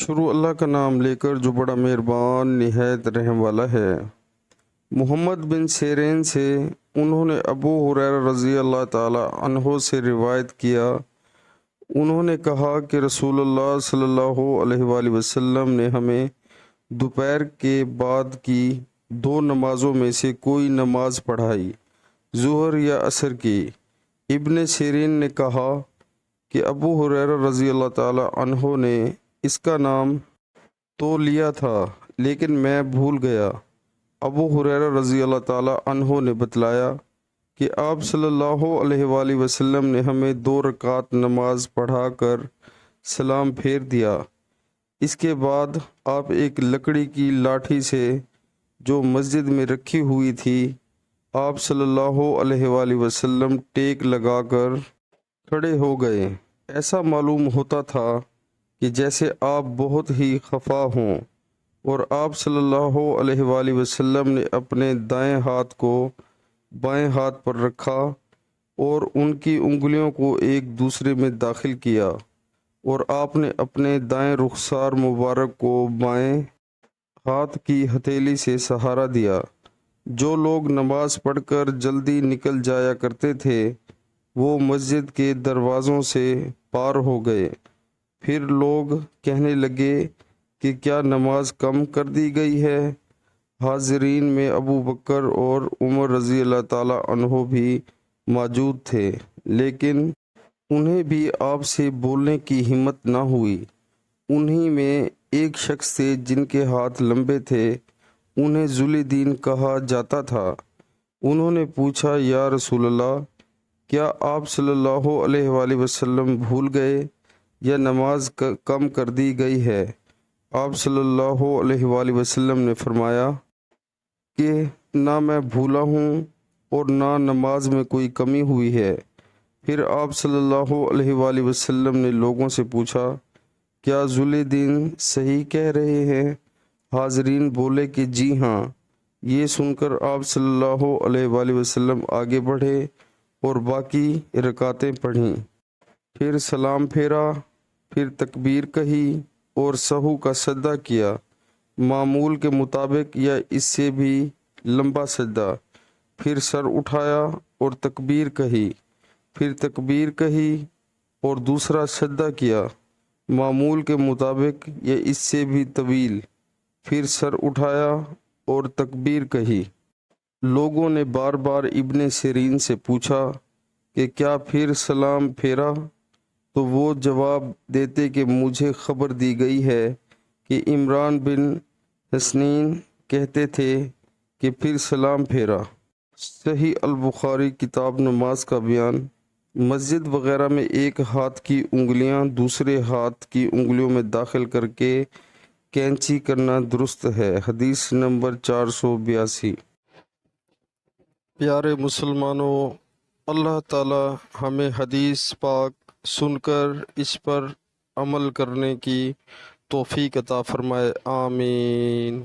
شروع اللہ کا نام لے کر جو بڑا مہربان نہایت رحم والا ہے۔ محمد بن سیرین سے انہوں نے ابو ہریرہ رضی اللہ تعالی عنہ سے روایت کیا، انہوں نے کہا کہ رسول اللہ صلی اللہ علیہ وآلہ وسلم نے ہمیں دوپہر کے بعد کی دو نمازوں میں سے کوئی نماز پڑھائی، ظہر یا عصر کی۔ ابن سیرین نے کہا کہ ابو ہریرہ رضی اللہ تعالی عنہ نے اس کا نام تو لیا تھا لیکن میں بھول گیا۔ ابو ہریرہ رضی اللہ تعالی عنہ نے بتلایا کہ آپ صلی اللہ علیہ وآلہ وسلم نے ہمیں 2 رکعت نماز پڑھا کر سلام پھیر دیا۔ اس کے بعد آپ ایک لکڑی کی لاٹھی سے جو مسجد میں رکھی ہوئی تھی، آپ صلی اللہ علیہ وآلہ وسلم ٹیک لگا کر کھڑے ہو گئے۔ ایسا معلوم ہوتا تھا کہ جیسے آپ بہت ہی خفا ہوں، اور آپ صلی اللہ علیہ وآلہ وسلم نے اپنے دائیں ہاتھ کو بائیں ہاتھ پر رکھا اور ان کی انگلیوں کو ایک دوسرے میں داخل کیا، اور آپ نے اپنے دائیں رخسار مبارک کو بائیں ہاتھ کی ہتھیلی سے سہارا دیا۔ جو لوگ نماز پڑھ کر جلدی نکل جایا کرتے تھے وہ مسجد کے دروازوں سے پار ہو گئے۔ پھر لوگ کہنے لگے کہ کیا نماز کم کر دی گئی ہے؟ حاضرین میں ابو بکر اور عمر رضی اللہ تعالی عنہ بھی موجود تھے، لیکن انہیں بھی آپ سے بولنے کی ہمت نہ ہوئی۔ انہی میں ایک شخص تھے جن کے ہاتھ لمبے تھے، انہیں ذوالدین کہا جاتا تھا۔ انہوں نے پوچھا، یا رسول اللہ، کیا آپ صلی اللہ علیہ وآلہ وسلم بھول گئے یا نماز کم کر دی گئی ہے؟ آپ صلی اللہ علیہ وآلہ وسلم نے فرمایا کہ نہ میں بھولا ہوں اور نہ نماز میں کوئی کمی ہوئی ہے۔ پھر آپ صلی اللہ علیہ وآلہ وسلم نے لوگوں سے پوچھا، کیا ذوالدین صحیح کہہ رہے ہیں؟ حاضرین بولے کہ جی ہاں۔ یہ سن کر آپ صلی اللہ علیہ وآلہ وسلم آگے بڑھے اور باقی رکعتیں پڑھیں، پھر سلام پھیرا، پھر تکبیر کہی اور سہو کا سجدہ کیا، معمول کے مطابق یا اس سے بھی لمبا سجدہ، پھر سر اٹھایا اور تکبیر کہی، پھر تکبیر کہی اور دوسرا سجدہ کیا، معمول کے مطابق یا اس سے بھی طویل، پھر سر اٹھایا اور تکبیر کہی۔ لوگوں نے بار بار ابن سیرین سے پوچھا کہ کیا پھر سلام پھیرا؟ تو وہ جواب دیتے کہ مجھے خبر دی گئی ہے کہ عمران بن حسین کہتے تھے کہ پھر سلام پھیرا۔ صحیح البخاری کتاب نماز کا بیان۔ مسجد وغیرہ میں ایک ہاتھ کی انگلیاں دوسرے ہاتھ کی انگلیوں میں داخل کر کے کینچی کرنا درست ہے۔ حدیث نمبر 482۔ پیارے مسلمانوں، اللہ تعالی ہمیں حدیث پاک سن کر اس پر عمل کرنے کی توفیق عطا فرمائے، آمین۔